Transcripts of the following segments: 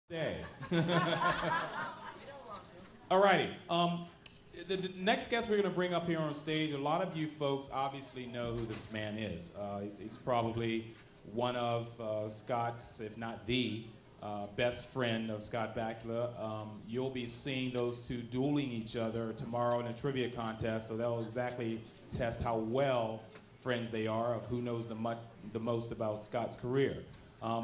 Day. All righty. The next guest we're going to bring up here on stage, a lot of you folks obviously know who this man is. He's probably one of Scott's, if not the best friend of Scott Bakula. You'll be seeing those two dueling each other tomorrow in a trivia contest, so that'll exactly test how well friends they are, of who knows the most about Scott's career.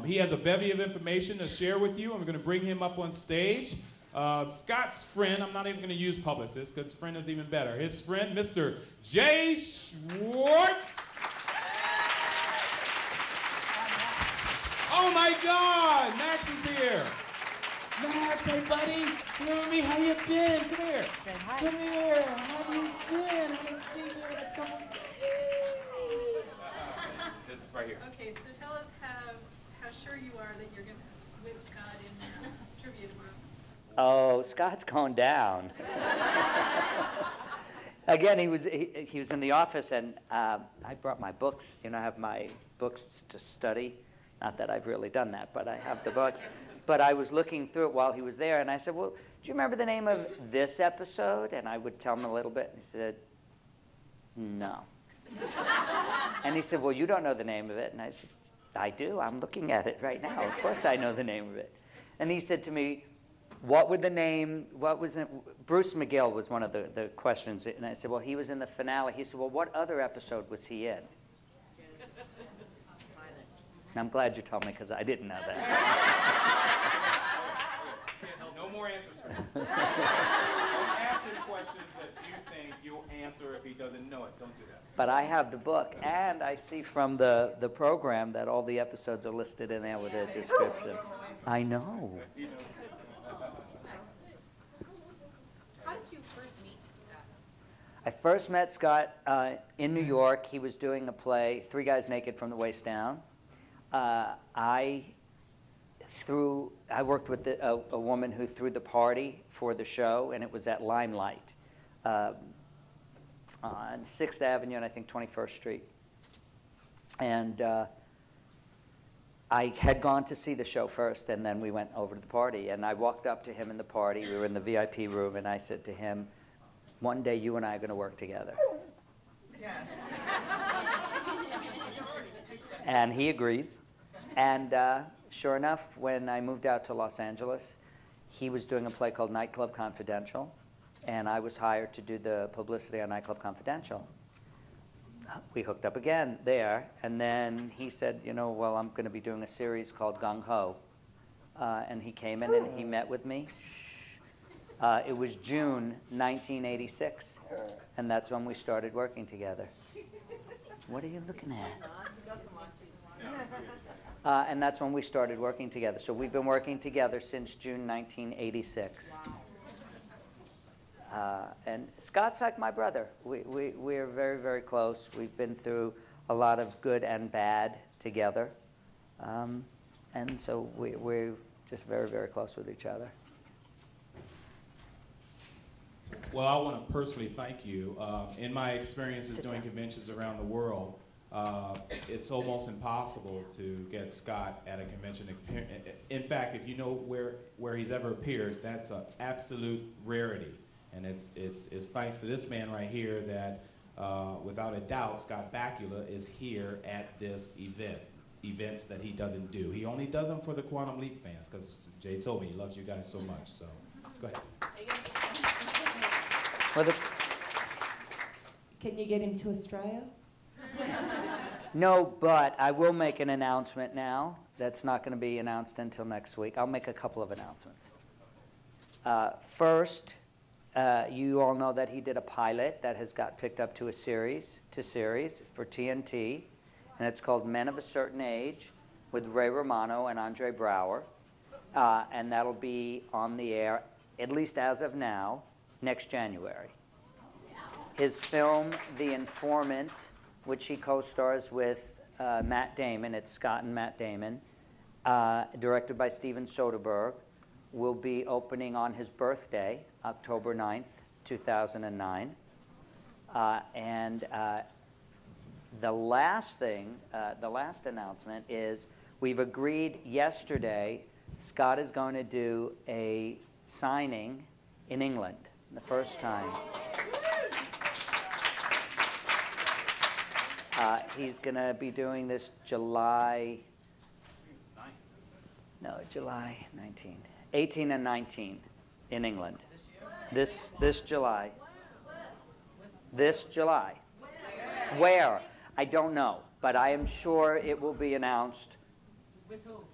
He has a bevy of information to share with you. I'm going to bring him up on stage. Scott's friend, I'm not even going to use publicist because friend is even better. His friend, Mr. J. Schwartz. Oh my God, Max is here. Max, hey buddy, remember me? How you been? Come here. Say hi. Come here. How you been? I haven't seen you in a couple days. This is right here. Okay, so tell us how sure you are that you're going to whip Scott in trivia tomorrow. Oh, Scott's gone down. Again, he was in the office, and I brought my books. You know, I have my books to study. Not that I've really done that, but I have the books. But I was looking through it while he was there, and I said, well, do you remember the name of this episode? And I would tell him a little bit, and he said, no. And he said, well, you don't know the name of it. And I said, I do. I'm looking at it right now. Of course I know the name of it. And he said to me, what would the name, what was it? Bruce McGill was one of the questions. And I said, well, he was in the finale. He said, well, what other episode was he in? And I'm glad you told me because I didn't know that. No more answers for him. Don't ask him questions that you think you'll answer if he doesn't know it. Don't do that. But I have the book, and I see from the program that all the episodes are listed in there with a description. I know. How did you first meet Scott? I first met Scott in New York. He was doing a play, Three Guys Naked from the Waist Down. I worked with a woman who threw the party for the show, and it was at Limelight on 6th Avenue and I think 21st Street. And I had gone to see the show first, and then we went over to the party. And I walked up to him in the party. We were in the VIP room, and I said to him, one day you and I are going to work together. Yes. And he agrees. And sure enough, when I moved out to Los Angeles, he was doing a play called Nightclub Confidential, and I was hired to do the publicity on Nightclub Confidential. We hooked up again there, and then he said, you know, well, I'm going to be doing a series called Gung Ho. And he came in and he met with me. It was June 1986, and that's when we started working together. What are you looking at? And that's when we started working together. So we've been working together since June 1986. And Scott's like my brother. We're very, very close. We've been through a lot of good and bad together. And so we're just very, very close with each other. Well, I want to personally thank you. In my experiences doing conventions around the world, it's almost impossible to get Scott at a convention. In fact, if you know where he's ever appeared, that's an absolute rarity. And it's thanks to this man right here that, without a doubt, Scott Bakula is here at this events that he doesn't do. He only does them for the Quantum Leap fans, because Jay told me he loves you guys so much. So, go ahead. Can you get him to Australia? No, but I will make an announcement now. That's not going to be announced until next week. I'll make a couple of announcements. First, you all know that he did a pilot that has got picked up to series for TNT, and it's called Men of a Certain Age with Ray Romano and Andre Brower, and that'll be on the air, at least as of now, next January. His film, The Informant, which he co-stars with Matt Damon, it's Scott and Matt Damon, directed by Steven Soderbergh, will be opening on his birthday, October 9th, 2009. And the last thing, the last announcement is we've agreed yesterday Scott is going to do a signing in England, the first time. He's going to be doing this July 19, 18 and 19 in England. This July. This July. Where? I don't know, but I am sure it will be announced. With who?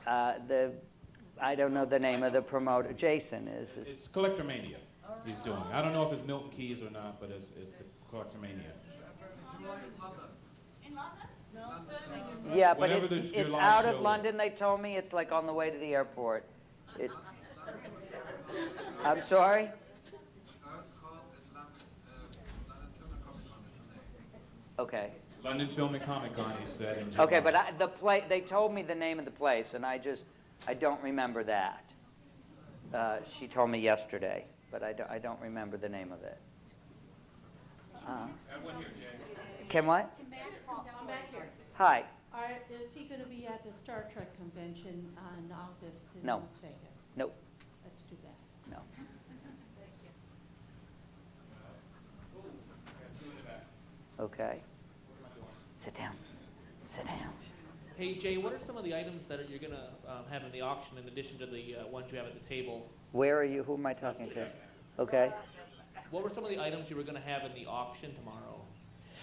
I don't know the name of the promoter. Jason is. It's Collector Mania he's doing. I don't know if it's Milton Keynes or not, but it's the Collector Mania. In London? No. Yeah, but Whenever it's the July out show of is. London. They told me it's like on the way to the airport. I'm sorry? Okay. London Film and Comic Con, he said. In July. Okay, but they told me the name of the place, and I don't remember that. She told me yesterday, but I don't remember the name of it. That one here, Jay. Can what? I'm back here. Hi. Is he going to be at the Star Trek convention in August in No. Las Vegas? Nope. That's too bad. No. Okay. Sit down. Sit down. Hey, Jay, what are some of the items that you're going to have in the auction in addition to the ones you have at the table? Where are you? Who am I talking to? Okay. What were some of the items you were going to have in the auction tomorrow,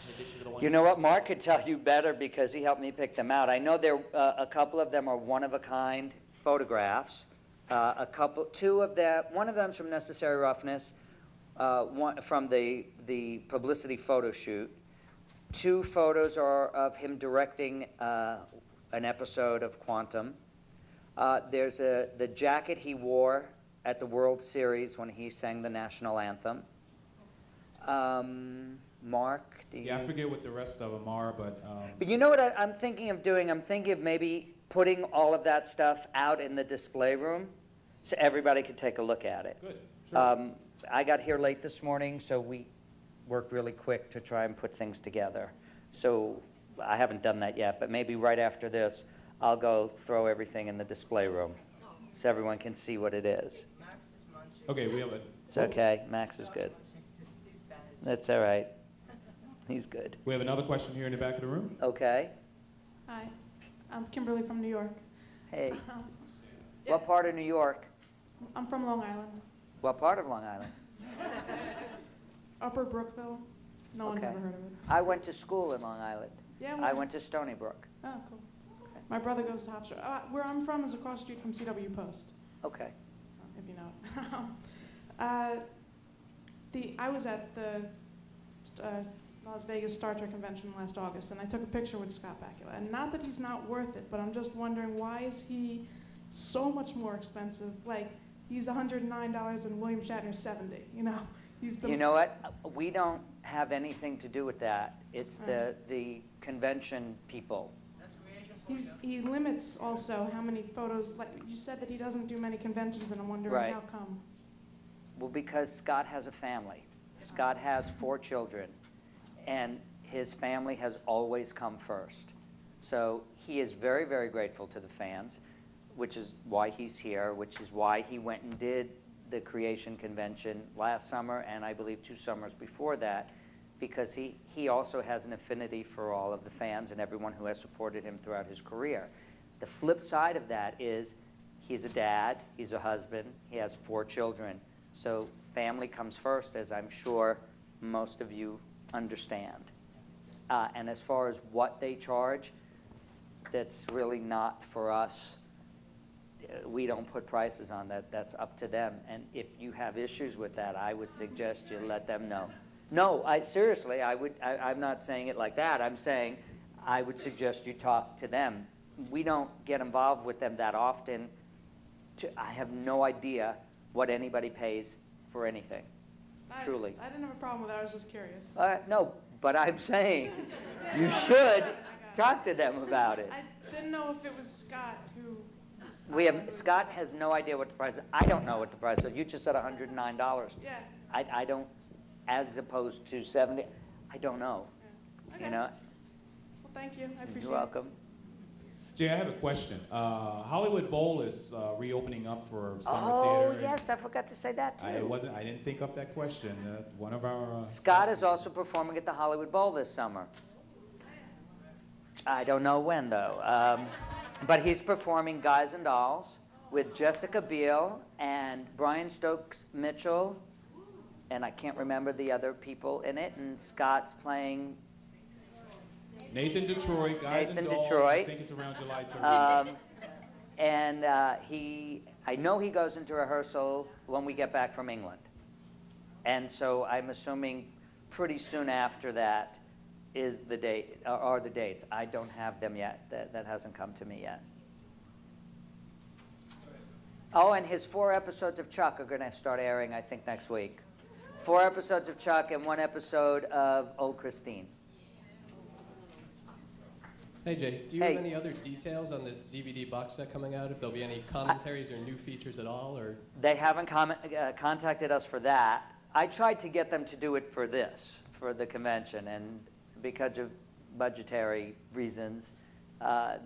in addition to the ones? You know what? Mark could tell you better because he helped me pick them out. I know a couple of them are one-of-a-kind photographs. Two of them, one of them's from Necessary Roughness, one from the publicity photo shoot. 2 photos are of him directing an episode of Quantum. There's the jacket he wore at the World Series when he sang the national anthem. Mark, do you? Yeah, I forget what the rest of them are, but. But you know what I'm thinking of doing? I'm thinking of maybe putting all of that stuff out in the display room so everybody could take a look at it. Good. Sure. I got here late this morning, so we worked really quick to try and put things together. So I haven't done that yet, but maybe right after this, I'll go throw everything in the display room so everyone can see what it is. Okay, we have a. It's okay. Max is good. That's all right. He's good. We have another question here in the back of the room. Okay. Hi, I'm Kimberly from New York. Hey. What part of New York? I'm from Long Island, What part of Long Island? Upper Brookville. No one's Okay. ever heard of it. I went to school in Long Island. Yeah, I went to Stony Brook. Oh, cool. My brother goes to Hofstra. Where I'm from is across the street from CW Post, Okay. if you know. I was at the Las Vegas Star Trek convention last August, and I took a picture with Scott Bakula. And not that he's not worth it, but I'm just wondering, why is he so much more expensive? Like, he's $109 and William Shatner's $70, you know? He's the You know what? We don't have anything to do with that. It's the convention people. He limits also how many photos, like you said that he doesn't do many conventions, and I'm wondering Right. how come. Well, because Scott has a family. Scott has 4 children, and his family has always come first. So he is very, very grateful to the fans, which is why he's here, which is why he went and did the Creation Convention last summer, and I believe 2 summers before that, because he also has an affinity for all of the fans and everyone who has supported him throughout his career. The flip side of that is he's a dad, he's a husband, he has 4 children. So family comes first, as I'm sure most of you understand. And as far as what they charge, that's really not for us. We don't put prices on that. That's up to them. And if you have issues with that, I would suggest you let them know. No, seriously, I'm not saying it like that. I'm saying I would suggest you talk to them. We don't get involved with them that often. I have no idea what anybody pays for anything, truly. I didn't have a problem with it. I was just curious. No, but I'm saying you should talk to them about it. I didn't know if it was Scott who. Scott has no idea what the price is. I don't know what the price is. You just said $109. Yeah. I don't, as opposed to 70. I don't know. Okay. You know. Well, thank you. I appreciate You're welcome. Jay, I have a question. Hollywood Bowl is reopening up for summer Oh, theater. yes, I forgot to say that, too. I didn't think up that question. One of our... Scott is also performing at the Hollywood Bowl this summer. I don't know when, though. But he's performing Guys and Dolls with Jessica Biel and Brian Stokes Mitchell, and I can't remember the other people in it, and Scott's playing... Nathan Detroit, Guys Nathan and Dolls. Detroit. I think it's around July 30th. And I know he goes into rehearsal when we get back from England. And so I'm assuming pretty soon after that is the date, are the dates. I don't have them yet. That hasn't come to me yet. Oh, and his 4 episodes of Chuck are going to start airing, I think, next week. 4 episodes of Chuck and 1 episode of Old Christine. Hey Jay, do you have any other details on this DVD box set coming out? If there'll be any commentaries or new features at all, or? They haven't contacted us for that. I tried to get them to do it for this, for the convention, and because of budgetary reasons,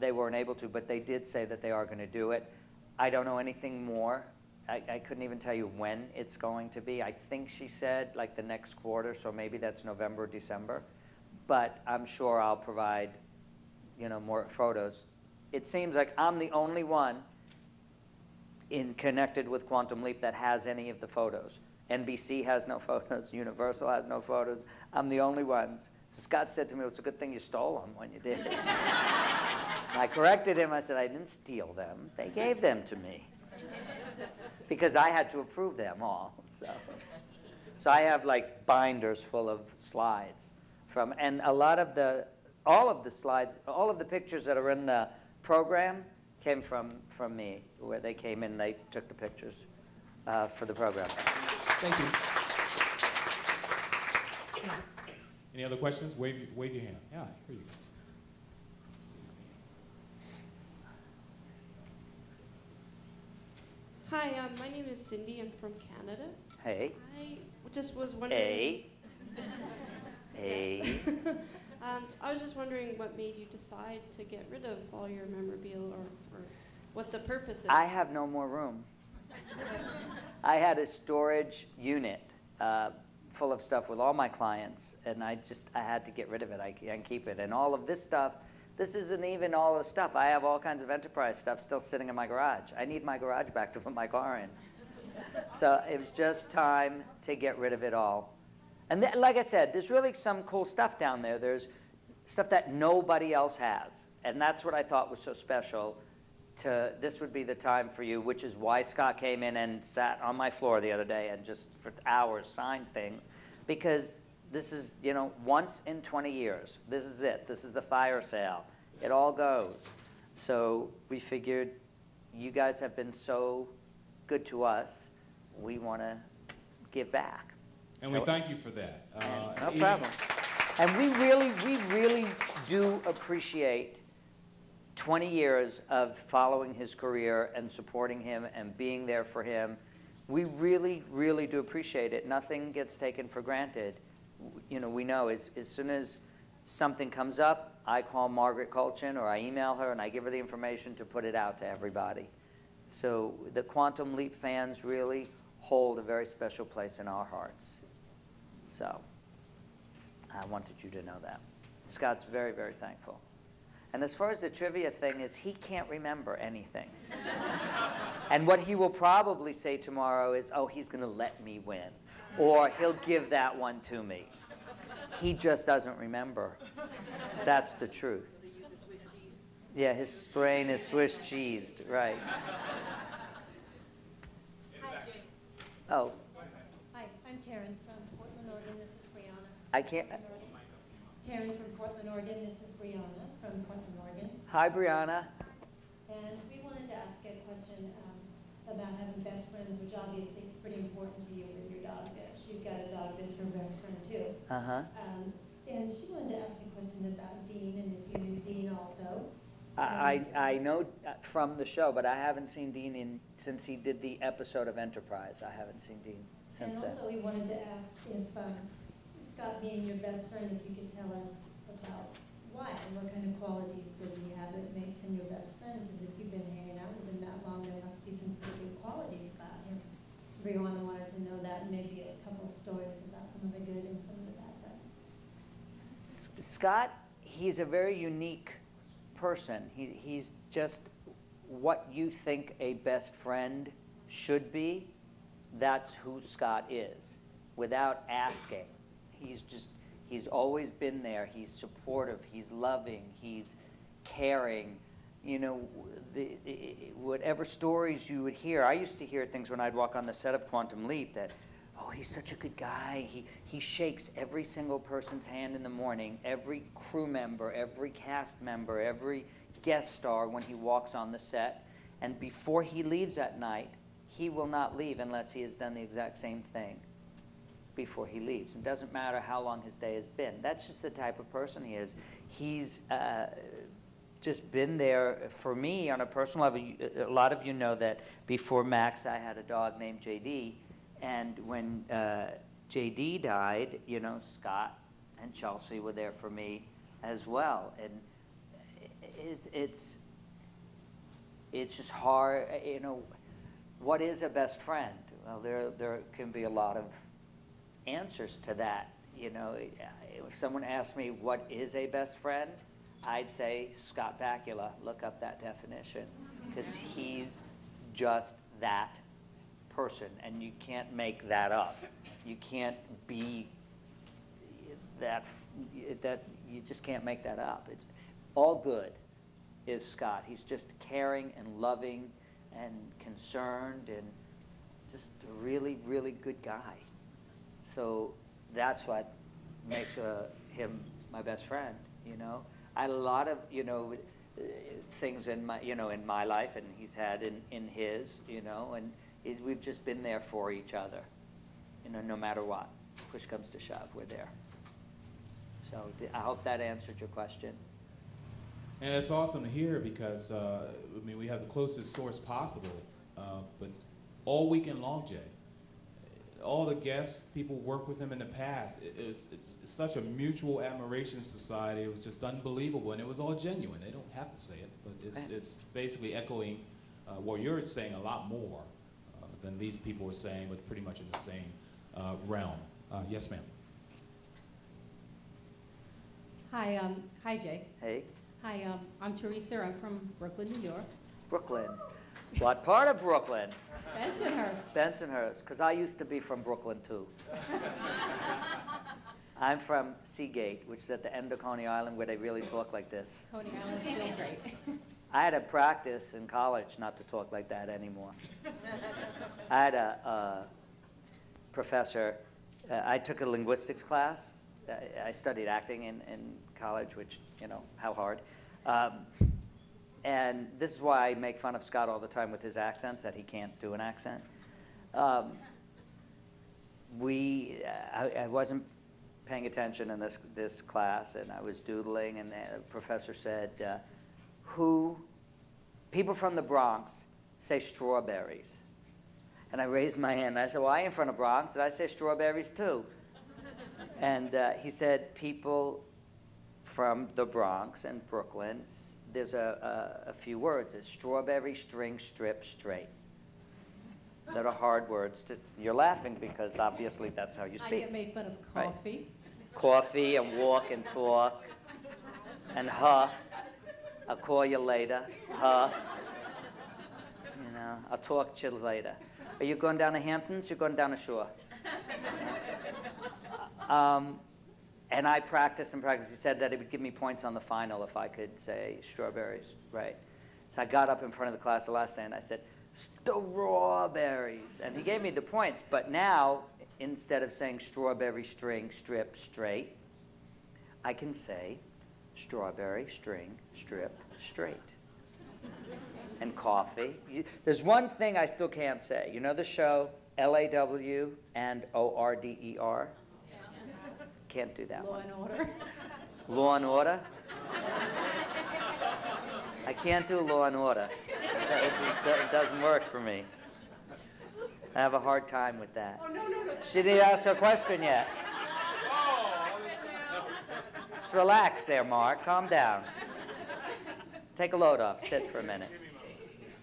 they weren't able to, but they did say that they are going to do it. I don't know anything more. I couldn't even tell you when it's going to be. I think she said like the next quarter, so maybe that's November or December. But I'm sure I'll provide more photos. It seems like I'm the only one connected with Quantum Leap that has any of the photos. NBC has no photos, Universal has no photos. I'm the only ones. So Scott said to me, it's a good thing you stole them when you did it. I corrected him. I said, I didn't steal them. They gave them to me. Because I had to approve them all. So I have like binders full of slides and all of the slides, all of the pictures that are in the program came from me, where they came in, they took the pictures for the program. Thank you. Any other questions? Wave your hand. Yeah, here you go. Hi, my name is Cindy. I'm from Canada. Hey. I just was wondering... Hey. Hey. I was just wondering what made you decide to get rid of all your memorabilia, or what the purpose is. I have no more room. I had a storage unit full of stuff with all my clients, and I had to get rid of it. I can't keep it. And all of this stuff, this isn't even all the stuff. I have all kinds of enterprise stuff still sitting in my garage. I need my garage back to put my car in. So it was just time to get rid of it all. And like I said, there's really some cool stuff down there. There's stuff that nobody else has. And that's what I thought was so special. This would be the time for you, which is why Scott came in and sat on my floor the other day and just for hours signed things. Because this is, once in 20 years. This is it. This is the fire sale. It all goes. So we figured you guys have been so good to us. We want to give back. And we thank you for that. No problem. And we really do appreciate 20 years of following his career and supporting him and being there for him. We really do appreciate it. Nothing gets taken for granted. We know as soon as something comes up, I call Margaret Colchin or I email her and I give her the information to put it out to everybody. So the Quantum Leap fans really hold a very special place in our hearts. So I wanted you to know that. Scott's very thankful. And as far as the trivia thing is, he can't remember anything. And what he will probably say tomorrow is, oh, he's going to let me win. Or he'll give that one to me. He just doesn't remember. That's the truth. Yeah, his brain is Swiss cheesed, right. Oh. Hi, I'm Taryn from Portland, Oregon. This is Brianna. I can't. Taryn from Portland, Oregon. This is Brianna from Portland, Oregon. Hi, Brianna. And we wanted to ask a question about having best friends, which obviously is pretty important to you with your dog. She's got a dog that's her best friend too. And she wanted to ask a question about Dean, and if you knew Dean also. I know from the show, but I haven't seen Dean since he did the episode of Enterprise. I haven't seen Dean since then. And also we wanted to ask if, Scott being your best friend, if you could tell us about why? And what kind of qualities does he have that makes him your best friend? Because if you've been hanging out with him that long, there must be some pretty good qualities about him. Brianna wanted to know that, and maybe a couple stories about some of the good and some of the bad times. Scott, he's a very unique person. He's just what you think a best friend should be. That's who Scott is, without asking. He's always been there. He's supportive. He's loving. He's caring. You know, whatever stories you would hear, I used to hear things when I'd walk on the set of Quantum Leap that, oh, he's such a good guy. He shakes every single person's hand in the morning, every crew member, every cast member, every guest star when he walks on the set. And before he leaves at night, he will not leave unless he has done the exact same thing before he leaves. It doesn't matter how long his day has been. That's just the type of person he is. He's just been there for me on a personal level. A lot of you know that before Max, I had a dog named JD. And when JD died, you know, Scott and Chelsea were there for me as well. And it's just hard, you know. What is a best friend? Well, there can be a lot of answers to that. You know, if someone asked me what is a best friend, I'd say Scott Bakula. Look up that definition, because he's just that person, and you can't make that up. You can't be that. You just can't make that up. It's all good. Is Scott? He's just caring and loving and concerned and just a really, really good guy. So that's what makes him my best friend, you know. I had a lot of, you know, things in my, you know, in my life, and he's had in his, you know, and we've just been there for each other, you know, no matter what. Push comes to shove, we're there. So I hope that answered your question. And it's awesome to hear because, I mean, we have the closest source possible, but all weekend long, Jay, all the guests, people worked with him in the past, it's such a mutual admiration society. It was just unbelievable, and it was all genuine. They don't have to say it, but it's basically echoing what you're saying a lot more than these people were saying, but pretty much in the same realm. Yes, ma'am. Hi, hi, Jay. Hey. Hi, I'm Teresa. I'm from Brooklyn, New York. Brooklyn. What part of Brooklyn? Bensonhurst. Bensonhurst, because I used to be from Brooklyn, too. I'm from Seagate, which is at the end of Coney Island, where they really talk like this. Coney Island's still great. I had to practice in college not to talk like that anymore. I had a professor. I took a linguistics class. I studied acting in college, which, you know, how hard. And this is why I make fun of Scott all the time with his accents, that he can't do an accent. I wasn't paying attention in this class, and I was doodling, and the professor said, people from the Bronx say strawberries. And I raised my hand, and I said, well, I ain't from the Bronx, and I say strawberries too. And he said, people from the Bronx and Brooklyn, there's a few words. It's strawberry, string, strip, straight. That are hard words. You're laughing because obviously that's how you speak. I get made fun of coffee. Right. Coffee and walk and talk. And huh. I'll call you later. Huh. You know, I'll talk to you later. Are you going down to Hamptons? You're going down the shore. And I practiced and practiced. He said that he would give me points on the final if I could say strawberries, right? So I got up in front of the class the last day and I said, strawberries. And he gave me the points. But now, instead of saying strawberry, string, strip, straight, I can say strawberry, string, strip, straight. And coffee. There's one thing I still can't say. You know the show LAW and ORDER? Can't do that Law one. and Order. Law and Order? I can't do Law and Order. It doesn't work for me. I have a hard time with that. Oh, no. She didn't ask her question yet. Relax, relax there, Mark. Calm down. Take a load off. Sit for a minute.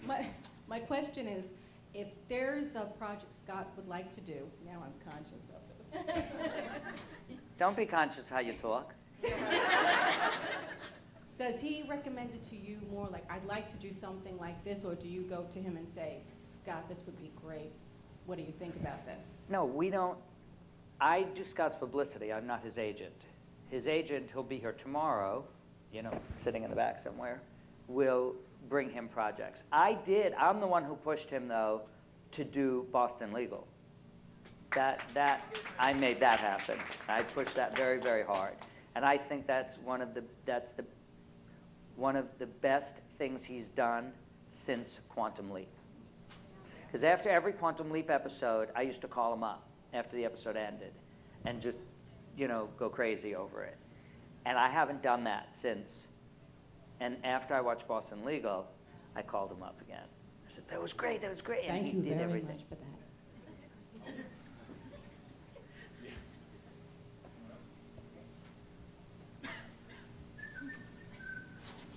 My question is, if there's a project Scott would like to do, now I'm conscious of this. Don't be conscious how you talk. Does he recommend it to you more like, I'd like to do something like this, or do you go to him and say, Scott, this would be great. What do you think about this? No, we don't. I do Scott's publicity. I'm not his agent. His agent, he'll be here tomorrow, you know, sitting in the back somewhere, will bring him projects. I'm the one who pushed him, though, to do Boston Legal. I made that happen. I pushed that very, very hard. And I think that's one of the best things he's done since Quantum Leap. Because after every Quantum Leap episode, I used to call him up after the episode ended and just, you know, go crazy over it. And I haven't done that since. And after I watched Boston Legal, I called him up again. I said, that was great, that was great. And Thank you did very everything. much for that.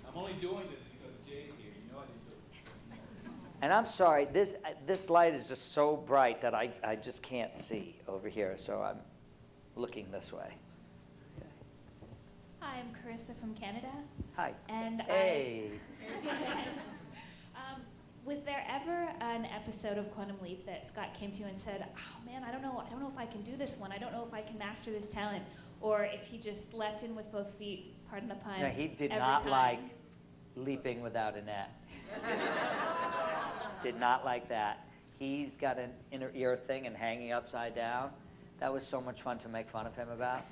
I'm only doing this because Jay's here. You know I didn't do it. And I'm sorry, this light is just so bright that I just can't see over here, so I'm looking this way. Okay. Hi, I'm Carissa from Canada. Hi. And hey. Was there ever an episode of Quantum Leap that Scott came to you and said, "Oh man, I don't know if I can do this one. I don't know if I can master this talent," or if he just leapt in with both feet? Pardon the pun. No, he did every not time? like leaping without a net. Did not like that. He's got an inner ear thing and hanging upside down. That was so much fun to make fun of him about.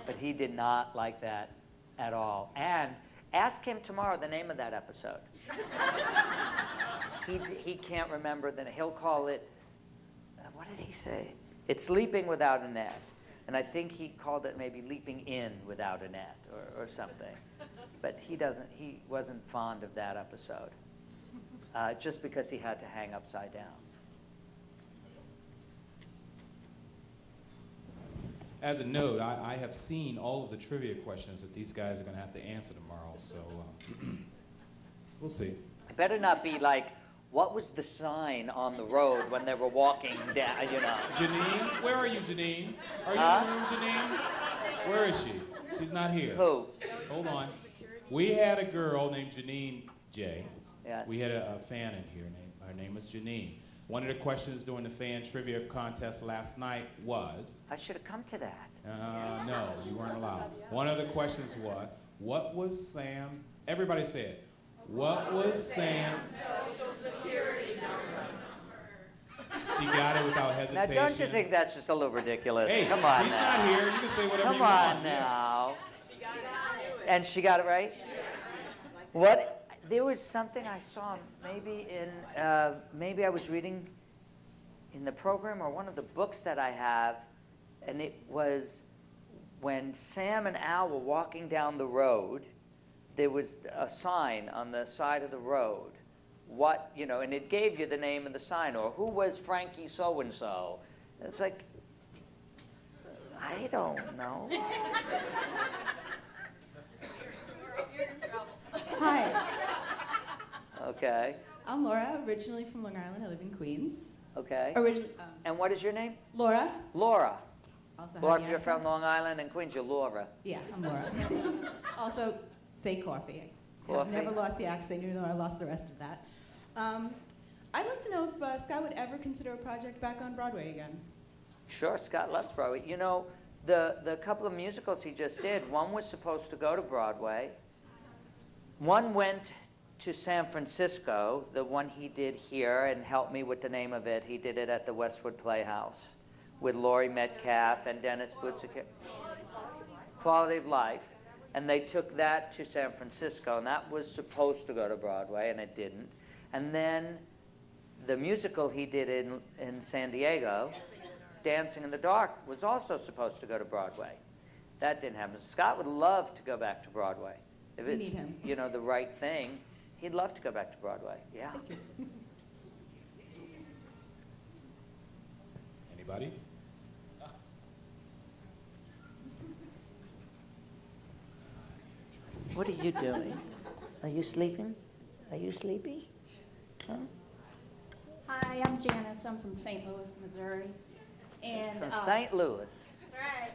But he did not like that at all. And ask him tomorrow the name of that episode. He can't remember. He'll call it, what did he say? It's Leaping Without a Net. And I think he called it maybe Leaping In Without a Net or something. But he wasn't fond of that episode. Just because he had to hang upside down. As a note, I have seen all of the trivia questions that these guys are going to have to answer tomorrow, so we'll see. It better not be like, what was the sign on the road when they were walking down, you know? Janine? Where are you, Janine? Are you in the room, Janine? Where is she? She's not here. Who? Hold on. We had a girl named Janine J. Yeah. We had a fan in here. Her name was Janine. One of the questions during the fan trivia contest last night was... I should have come to that. No, you weren't allowed. One of the questions was, what was Sam... Everybody say it. What was Sam's social security number? She got it without hesitation. Now, don't you think that's just a little ridiculous? Hey, come on she's now. not here. You can say whatever come you want. Come on now. And she got it right? What? There was something I saw maybe I was reading in the program or one of the books that I have, and it was when Sam and Al were walking down the road, there was a sign on the side of the road. What, you know, and it gave you the name of the sign, or who was Frankie so-and-so. It's like, I don't know. Hi. Okay. I'm Laura, originally from Long Island. I live in Queens. Okay. Originally. And what is your name? Laura. Laura. Also Well, have if the you're from accent. Long Island and Queens, you're Laura. Yeah, I'm Laura. Also, say coffee. Coffee. I've never lost the accent, even though I lost the rest of that. I'd like to know if Scott would ever consider a project back on Broadway again. Sure, Scott loves Broadway. You know, the couple of musicals he just did, one was supposed to go to Broadway. One went to San Francisco, the one he did here, and helped me with the name of it. He did it at the Westwood Playhouse with Laurie Metcalf and Dennis Butzik. Quality of Life. And they took that to San Francisco, and that was supposed to go to Broadway, and it didn't. And then the musical he did in San Diego, Dancing in the Dark, was also supposed to go to Broadway. That didn't happen. Scott would love to go back to Broadway. If We it's, need him. you know, the right thing, he'd love to go back to Broadway. Yeah. Anybody? What are you doing? Are you sleeping? Are you sleepy? Huh? Hi, I'm Janice. I'm from St. Louis, Missouri. And From St. Louis. That's right.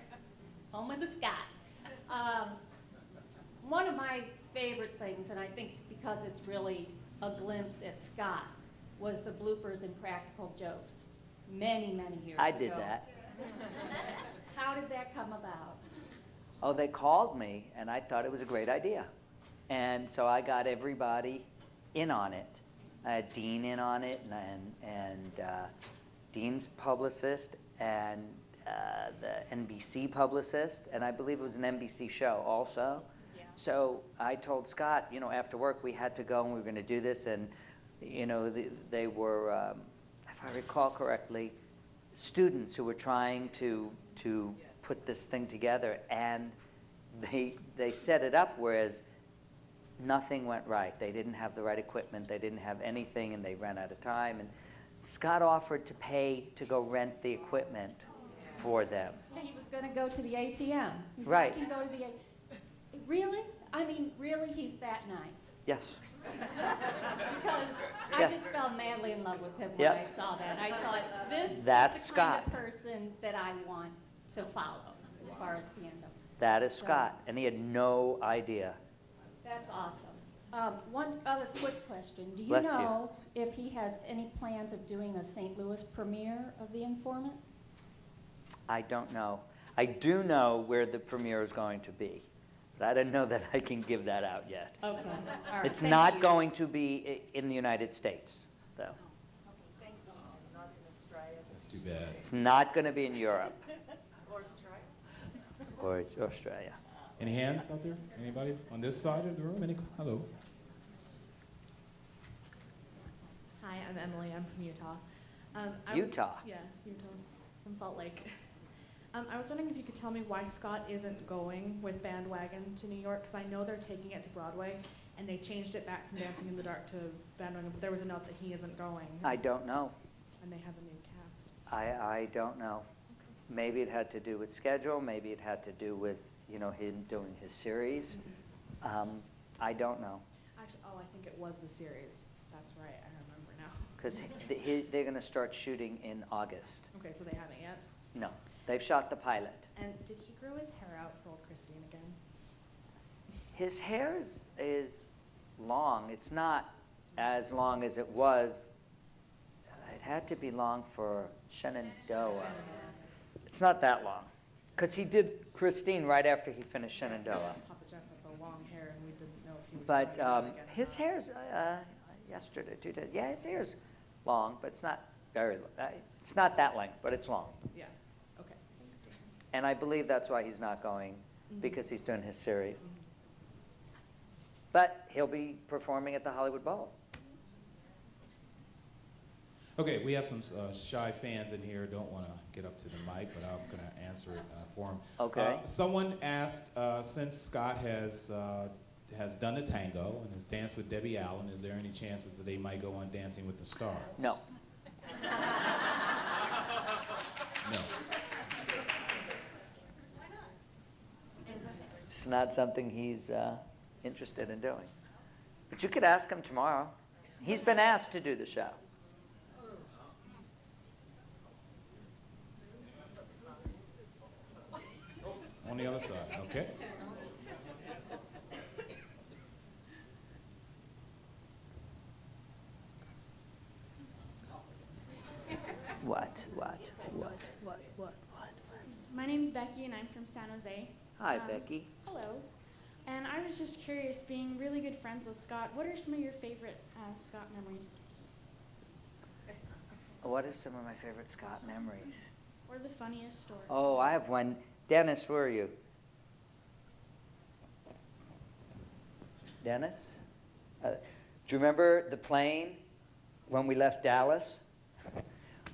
Home of the Scott. One of my favorite things, and I think it's because it's really a glimpse at Scott, was the bloopers and practical jokes many, many years ago. I did that. How did that come about? Oh, they called me, and I thought it was a great idea. And so I got everybody in on it. I had Dean in on it, and Dean's publicist, and the NBC publicist, and I believe it was an NBC show also. Yeah. So I told Scott, you know, after work we had to go and we were going to do this, and you know, they were, if I recall correctly, students who were trying to put this thing together, and they set it up whereas nothing went right. They didn't have the right equipment, they didn't have anything, and they ran out of time. And Scott offered to pay to go rent the equipment for them. Yeah, he was going to go to the ATM. He said, Right. I can go to the Really? I mean, really, he's that nice? Yes. Because I Yes. just fell madly in love with him when Yep. I saw that. I thought, this That's is the kind Scott. of person that I want to follow as far as fandom. That is Scott, and he had no idea. That's awesome. One other quick question. Do you Bless you. know if he has any plans of doing a St. Louis premiere of The Informant? I don't know. I do know where the premiere is going to be, but I don't know that I can give that out yet. Okay. All right. It's Thank not you. going to be in the United States, though. That's too bad. It's not going to be in Europe Or Australia. or Australia. Any hands out there? Anybody on this side of the room? Hello. Hi, I'm Emily. I'm from Utah. Utah? Yeah, Utah, from Salt Lake. I was wondering if you could tell me why Scott isn't going with Bandwagon to New York, because I know they're taking it to Broadway, and they changed it back from Dancing in the Dark to Bandwagon, but there was a note that he isn't going. I don't know. And they have a new cast. I don't know. Okay. Maybe it had to do with schedule. Maybe it had to do with, you know, him doing his series. I don't know. Actually, oh, I think it was the series. That's right. I remember now. Because they're going to start shooting in August. Okay, so they haven't yet. No, they've shot the pilot. And did he grow his hair out for old Christine again? His hair is long. It's not as long as it was. It had to be long for Shenandoah. It's not that long. Because he did Christine right after he finished Shenandoah. Papa Jeff had the long hair, and we didn't know if he was But going to again. his hair's, yesterday, 2 days, yeah, his hair's long, but it's not very, it's not that length, but it's long. Yeah. Okay. Thanks, Dan. And I believe that's why he's not going, because he's doing his series. But he'll be performing at the Hollywood Bowl. Okay, we have some shy fans in here. Don't want to get up to the mic, but I'm going to answer it for them. Okay. Someone asked, since Scott has done the tango and has danced with Debbie Allen, is there any chances that they might go on Dancing with the Stars? No. No. It's not something he's interested in doing. But you could ask him tomorrow. He's been asked to do the show. On the other side, okay. What? My name's Becky, and I'm from San Jose. Hi, Becky. Hello. And I was just curious, being really good friends with Scott, what are some of your favorite Scott memories? What are some of my favorite Scott memories? Or the funniest story? Oh, I have one. Dennis, where are you? Dennis? Do you remember the plane when we left Dallas?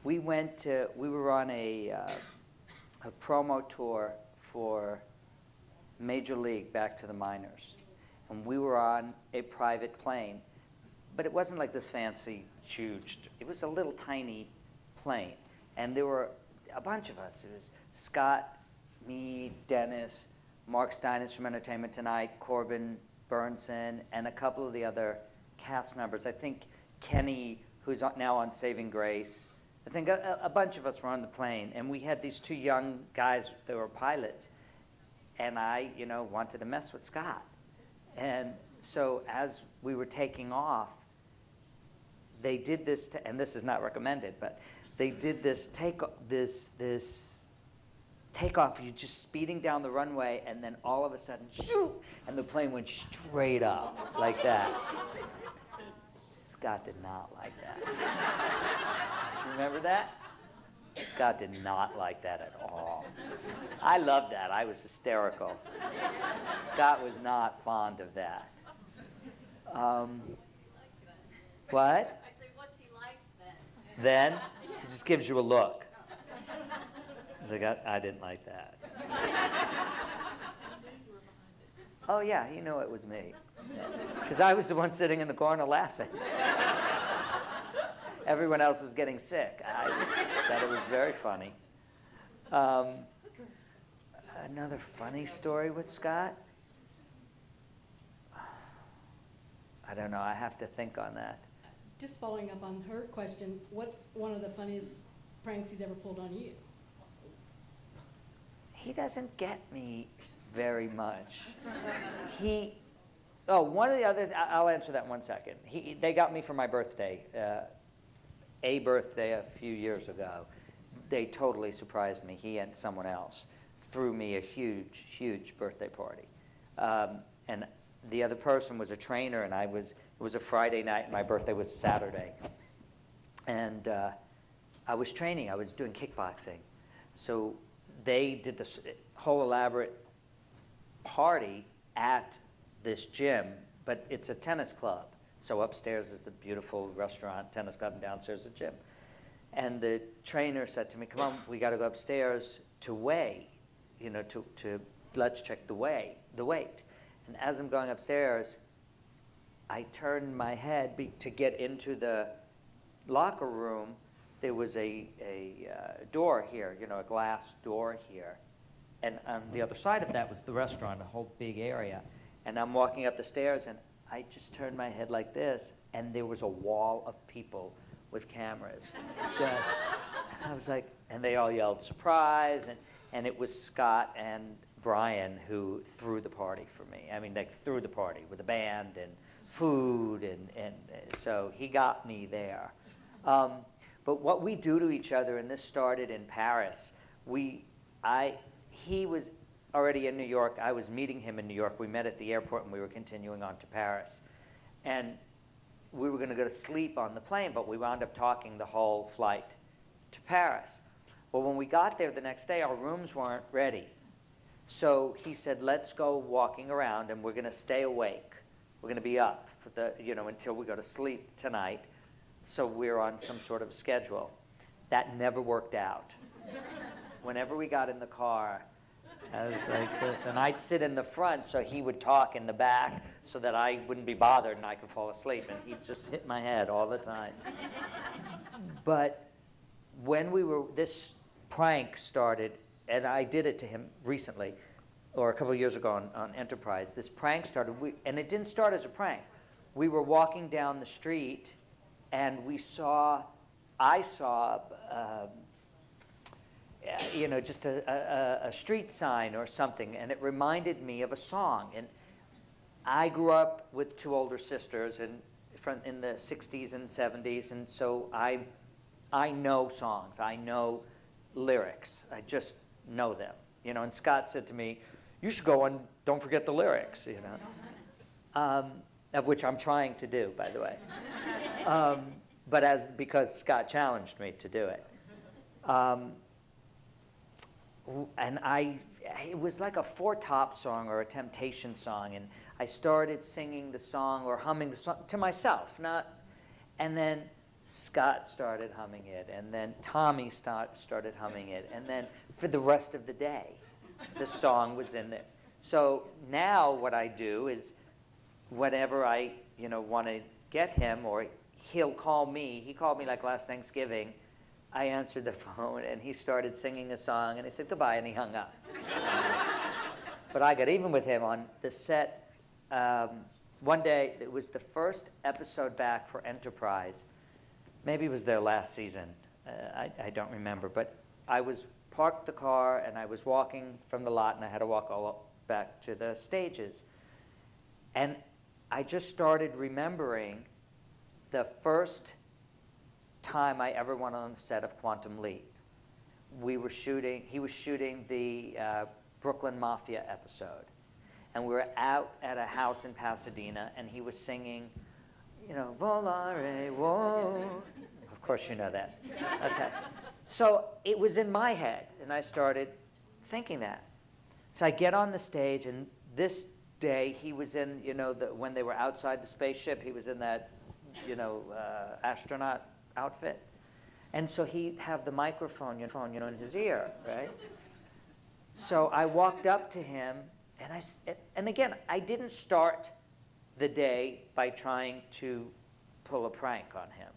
We were on a promo tour for Major League Back to the Minors. And we were on a private plane. But it wasn't like this fancy, huge, it was a little tiny plane. And there were a bunch of us. It was Scott, me, Dennis, Mark Steiners from Entertainment Tonight, Corbin Burnson, and a couple of the other cast members. I think Kenny, who's now on Saving Grace. I think a bunch of us were on the plane, and we had these two young guys that were pilots, and I, wanted to mess with Scott. And so as we were taking off, they did this, and this is not recommended, but they did this takeoff. You're just speeding down the runway, and then all of a sudden, shoot, and the plane went straight up like that. Scott did not like that. Remember that? Scott did not like that at all. I loved that. I was hysterical. Scott was not fond of that. What? I say, what's he like then? Then? He just gives you a look. He's like, I didn't like that. Oh, yeah, he knew it was me. Because I was the one sitting in the corner laughing. Everyone else was getting sick. I thought it was very funny. Another funny story with Scott? I don't know. I have to think on that. Just following up on her question, what's one of the funniest pranks he's ever pulled on you? He doesn't get me very much. One of the other, I'll answer that in 1 second. They got me for my birthday, a birthday a few years ago. They totally surprised me. He and someone else threw me a huge, huge birthday party. And the other person was a trainer, and it was a Friday night, and my birthday was Saturday. And I was training. I was doing kickboxing. So they did this whole elaborate party at this gym, but it's a tennis club. So upstairs is the beautiful restaurant, tennis club, and downstairs is the gym. And the trainer said to me, come on, we got to go upstairs to weigh, to let's check the weight. And as I'm going upstairs, I turned my head to get into the locker room. There was a door here, a glass door here. And on the other side of that was the restaurant, a whole big area. And I'm walking up the stairs, and I just turned my head like this, and there was a wall of people with cameras. I was like, and they all yelled, surprise, and it was Scott and Brian who threw the party for me. I mean, they threw the party with a band and food, and so he got me there. But what we do to each other, and this started in Paris, he was already in New York. I was meeting him in New York. We met at the airport, and we were continuing on to Paris. And we were going to go to sleep on the plane, but we wound up talking the whole flight to Paris. Well, when we got there the next day, our rooms weren't ready. So he said, let's go walking around, and we're going to stay awake. We're going to be up for until we go to sleep tonight. So we're on some sort of schedule. That never worked out. Whenever we got in the car, I was like this, and I'd sit in the front so he would talk in the back so that I wouldn't be bothered and I could fall asleep, and he'd just hit my head all the time. But when this prank started, and I did it to him recently, or a couple of years ago on Enterprise, this prank started, and it didn't start as a prank. We were walking down the street, and I saw just a street sign or something, and it reminded me of a song. And I grew up with two older sisters in the 60s and 70s, and so I know songs. I know lyrics. I just know them. And Scott said to me, you should go and don't forget the lyrics, of which I'm trying to do, by the way. But because Scott challenged me to do it. And it was like a four-top song or a Temptation song, and I started singing the song or humming the song to myself, and then Scott started humming it, and then Tommy started humming it, and then for the rest of the day, the song was in there. So now what I do is whenever I want to get him, or he'll call me. He called me like last Thanksgiving. I answered the phone, and he started singing a song, and I said goodbye, and he hung up. But I got even with him on the set one day, it was the first episode back for Enterprise. Maybe it was their last season. I don't remember. But I was parked the car, and I was walking from the lot, and I had to walk all back to the stages. And I just started remembering the first time I ever went on the set of Quantum Leap. He was shooting the Brooklyn Mafia episode. And we were out at a house in Pasadena, and he was singing, you know, Volare, whoa. Of course you know that. Okay. So it was in my head, and I started thinking that. So I get on the stage, and this day he was in, you know, when they were outside the spaceship, he was in that, you know, astronaut outfit. And so he'd have the microphone, you know, in his ear, right? So I walked up to him, and again, I didn't start the day by trying to pull a prank on him.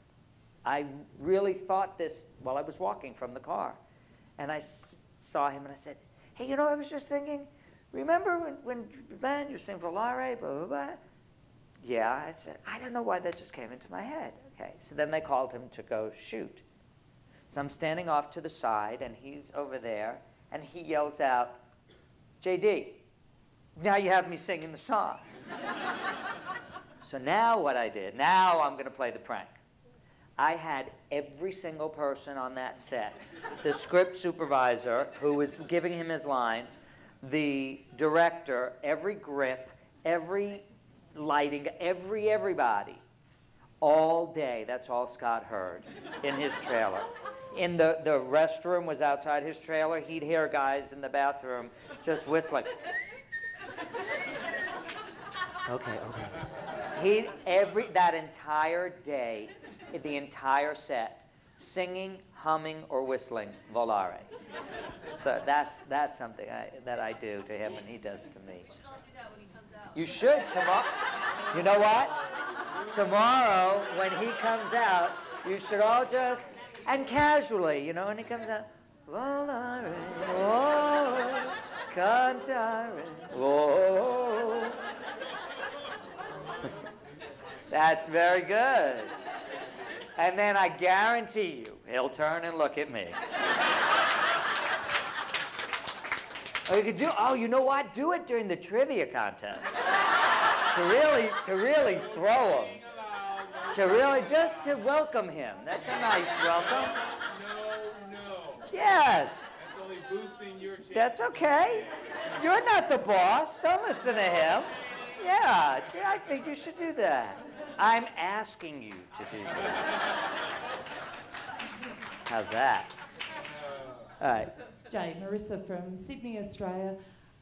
I really thought this while I was walking from the car. And I saw him, and I said, hey, you know, I was just thinking, remember when man, you're saying Volare, blah, blah, blah? Yeah, I said, I don't know why that just came into my head. Okay, so then they called him to go shoot. So I'm standing off to the side, and he's over there, and he yells out, JD, now you have me singing the song. So now what I did, now I'm going to play the prank. I had every single person on that set, the script supervisor who was giving him his lines, the director, every grip, every lighting, everybody, all day. That's all Scott heard in his trailer. In the restroom was outside his trailer. He'd hear guys in the bathroom just whistling. Okay. That entire day, the entire set, singing, humming, or whistling Volare. So that's something that I do to him, and he does to me. You should all do that when he comes out. You should tomorrow. You know what? Tomorrow, when he comes out, you should all just, and casually, you know, when he comes out, Volare, oh, cantare, oh. That's very good. And then I guarantee you, he'll turn and look at me. Or you could do, oh, you know what? Do it during the trivia contest. to really throw him. To really, just to welcome him. That's a nice welcome. No. Yes. That's only boosting your chance. That's okay. You're not the boss. Don't listen to him. Yeah, I think you should do that. I'm asking you to do that. How's that? All right. Jay, Marissa from Sydney, Australia.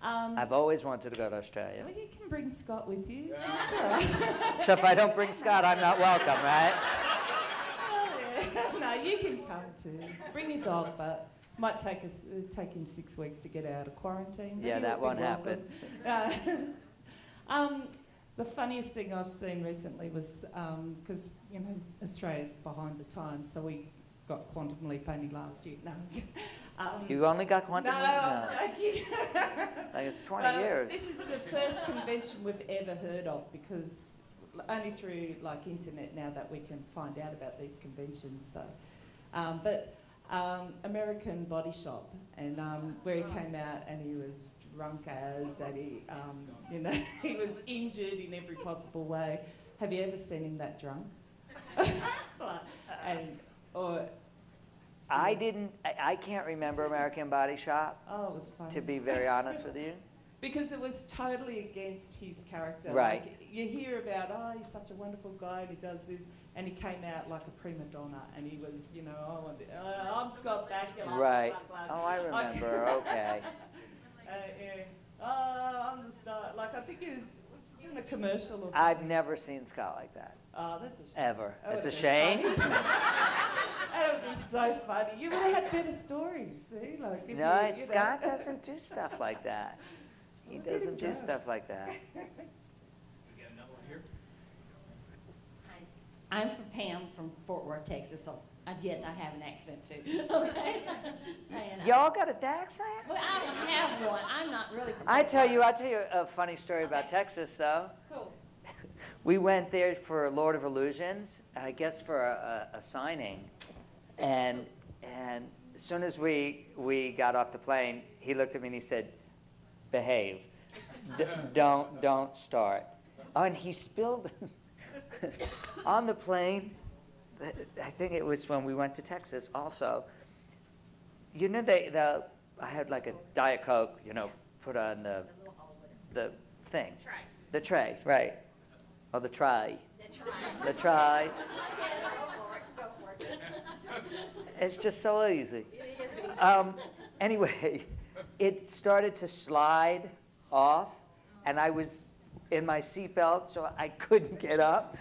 I've always wanted to go to Australia. Well, you can bring Scott with you. That's all right. So if I don't bring Scott, I'm not welcome, right? Oh, yeah. No, you can come too. Bring your dog, but might take him 6 weeks to get out of quarantine. Yeah, that won't happen. The funniest thing I've seen recently was, because, you know, Australia's behind the times, so we got Quantum Leap only last year. No. You only got Quantum Leap? No, I'm joking. Like it's 20 years. This is the first convention we've ever heard of, because only through, like, internet now that we can find out about these conventions. So, but American Body Shop, and where he came out and he was drunk as, and he, you know, he was injured in every possible way. Have you ever seen him that drunk? I can't remember American Body Shop. Oh, it was funny. To be very honest with you. Because it was totally against his character. Right. Like, you hear about, oh, he's such a wonderful guy and he does this, and he came out like a prima donna, and he was, you know, I'm Scott Bakula. Right. Blah, blah. Oh, I remember. Okay. Yeah. Oh, I'm the star. Like, I think he was in a commercial or something. I've never seen Scott like that. Oh, that's a shame. Ever. That It's a would've shame. been funny. That would be so funny. You would have had better stories, see? Like, if No, you Scott doesn't do stuff like that. He doesn't do stuff like that. We got another one here. I'm from Pam from Fort Worth, Texas, so yes, I have an accent too. Okay. And Y'all got a accent? Well, I don't have one. I'm not really from I'll tell you a funny story about Texas, though. Cool. We went there for Lord of Illusions, I guess for a signing, and as soon as we got off the plane, he looked at me and he said, "Behave, don't start." Oh, and he spilled on the plane. I think it was when we went to Texas also. You know, I had like a Diet Coke, you know, put on the thing. The tray, right. Oh, the tray. The tray. It's just so easy. Anyway, it started to slide off, and I was in my seatbelt, so I couldn't get up.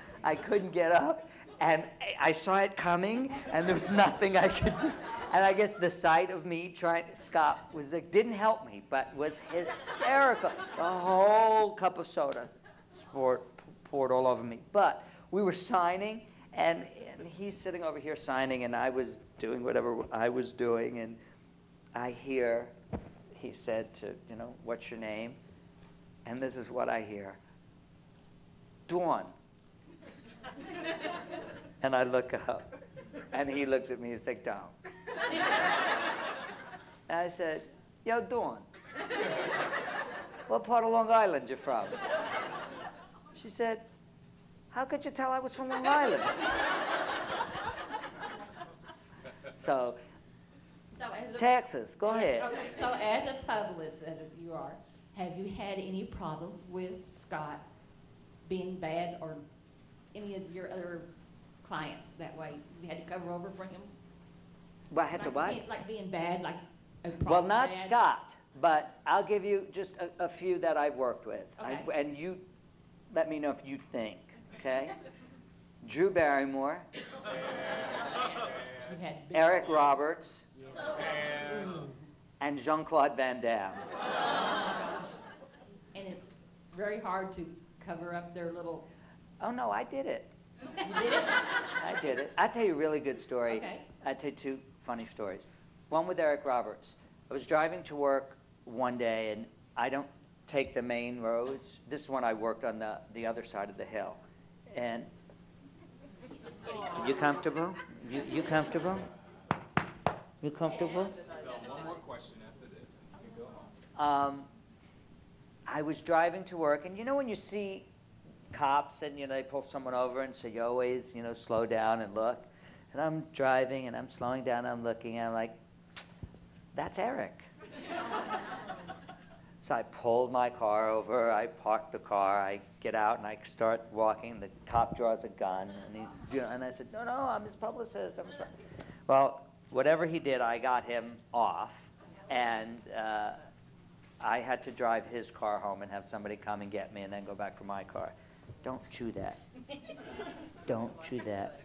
And I saw it coming, and there was nothing I could do. And I guess the sight of me trying to stop didn't help me, but was hysterical. The whole cup of soda poured all over me. But we were signing, and he's sitting over here signing, and I was doing whatever I was doing, and I hear, he said to, you know, "What's your name?" And this is what I hear. "Dawn." And I look up, and he looks at me and says, "Down." And I said, "Yo, Dawn, what part of Long Island you from?" She said, "How could you tell I was from Long Island?" So as Texas, go yes, ahead. Okay, so as a publicist, as you are, have you had any problems with Scott being bad or any of your other clients that way? You had to cover over for him? Well, I had to what? Like being bad, like a problem Well, not bad? Scott, but I'll give you just a few that I've worked with. Okay. And you let me know if you think, okay? Drew Barrymore, You've had big Eric problems. Roberts, and Jean-Claude Van Damme. And it's very hard to cover up their little... Oh, no, I did it. You did it? I did it. I'll tell you a really good story. Okay. I'll tell you two funny stories. One with Eric Roberts. I was driving to work one day, and I don't take the main roads. This is when I worked on the other side of the hill. And you comfortable? You comfortable? You comfortable? One more question after this, and you can go home. I was driving to work, and you know when you see cops and, you know, they pull someone over, and so you always, you know, slow down and look. And I'm driving, and I'm slowing down, and I'm looking, and I'm like, that's Eric. So I pulled my car over, I parked the car, I get out, and I start walking. The cop draws a gun, and he's, you know, and I said, no, I'm his publicist. Well, whatever he did, I got him off, and I had to drive his car home and have somebody come and get me and then go back for my car. Don't chew that. Don't chew that.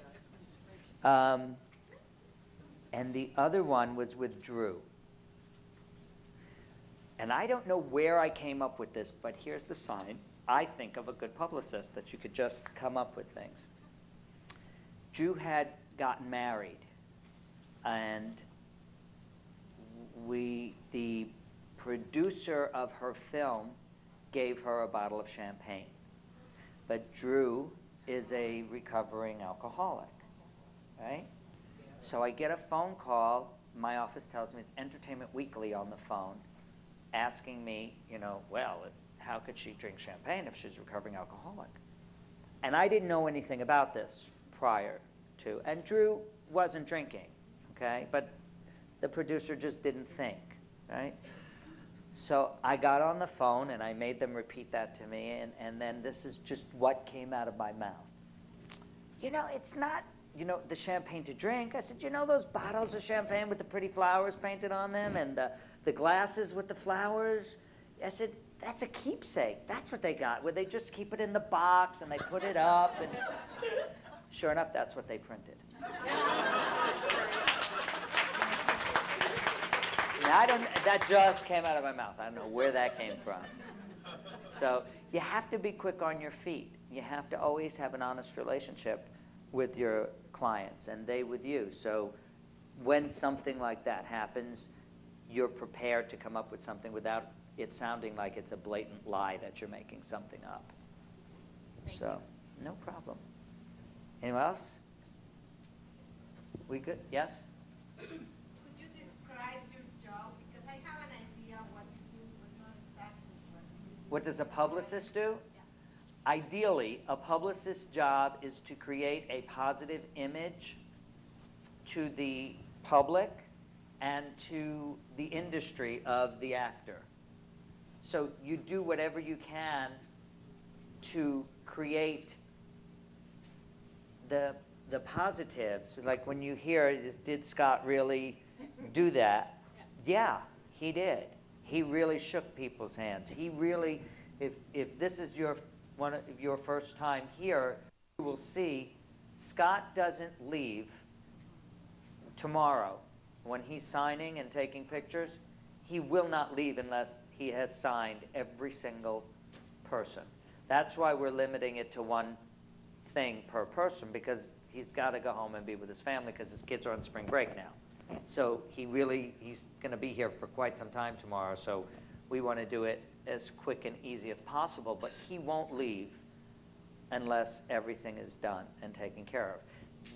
And the other one was with Drew. And I don't know where I came up with this, but here's the sign. I think of a good publicist, that you could just come up with things. Drew had gotten married, and the producer of her film gave her a bottle of champagne. But Drew is a recovering alcoholic, right? So I get a phone call. My office tells me it's Entertainment Weekly on the phone, asking me, you know, well, how could she drink champagne if she's a recovering alcoholic? And I didn't know anything about this prior to, and Drew wasn't drinking, okay? But the producer just didn't think, right? So I got on the phone, and I made them repeat that to me, and then this is just what came out of my mouth. You know, it's not, you know, the champagne to drink. I said, you know those bottles of champagne with the pretty flowers painted on them and the glasses with the flowers? I said, that's a keepsake. That's what they got, where they just keep it in the box and they put it up. And sure enough, that's what they printed. Now, that just came out of my mouth. I don't know where that came from. So you have to be quick on your feet. You have to always have an honest relationship with your clients and they with you. So when something like that happens, you're prepared to come up with something without it sounding like it's a blatant lie that you're making something up. So, no problem. Anyone else? We good? Yes? Could you describe your job? Because I have an idea what you do, but not exactly what you do. What does a publicist do? Ideally, a publicist's job is to create a positive image to the public and to the industry of the actor. So you do whatever you can to create the positives. Like when you hear, did Scott really do that? Yeah, he did. He really shook people's hands. He really, if this is one of your first time here, you will see Scott doesn't leave tomorrow when he's signing and taking pictures. He will not leave unless he has signed every single person. That's why we're limiting it to one thing per person, because he's got to go home and be with his family because his kids are on spring break now. So he's going to be here for quite some time tomorrow, so we want to do it as quick and easy as possible, but he won't leave unless everything is done and taken care of.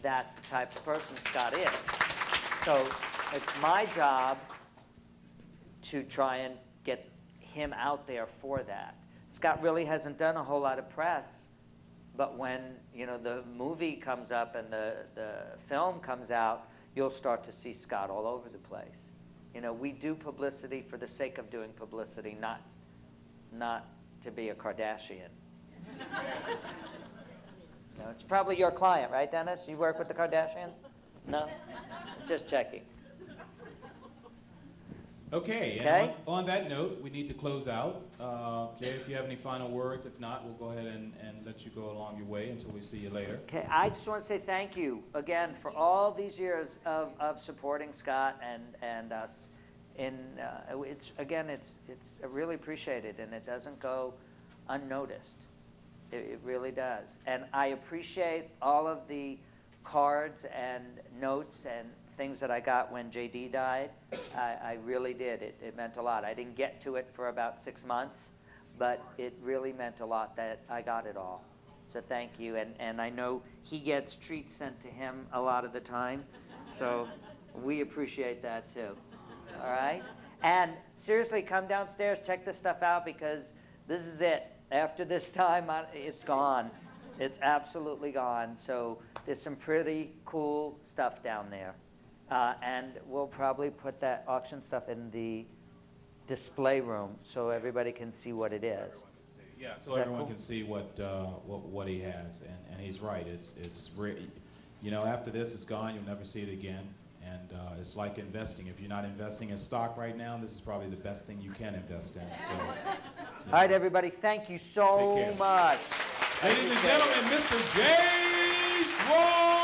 That's the type of person Scott is. So it's my job to try and get him out there for that. Scott really hasn't done a whole lot of press, but when the movie comes up and the film comes out, you'll start to see Scott all over the place. We do publicity for the sake of doing publicity, not to be a Kardashian. No, it's probably your client, right, Dennis? You work with the Kardashians? No? Just checking. Okay, and on that note, we need to close out. Jay, if you have any final words, if not, we'll go ahead and let you go along your way until we see you later. Okay, I just want to say thank you again for all these years of supporting Scott and us. It's I really appreciate it, and it doesn't go unnoticed. It really does. And I appreciate all of the cards and notes and things that I got when JD died. I really did. It meant a lot. I didn't get to it for about 6 months, but it really meant a lot that I got it all. So thank you. And I know he gets treats sent to him a lot of the time, so we appreciate that too. All right? And seriously, come downstairs, check this stuff out, because this is it. After this time, it's gone. It's absolutely gone. So there's some pretty cool stuff down there. And we'll probably put that auction stuff in the display room so everybody can see what it is. Yeah, so everyone can see what he has, and he's right. It's after this, it's gone. You'll never see it again, and it's like investing. If you're not investing in stock right now, this is probably the best thing you can invest in. So, all right, everybody, thank you so much. Ladies and gentlemen, Mr. Jay Schwartz.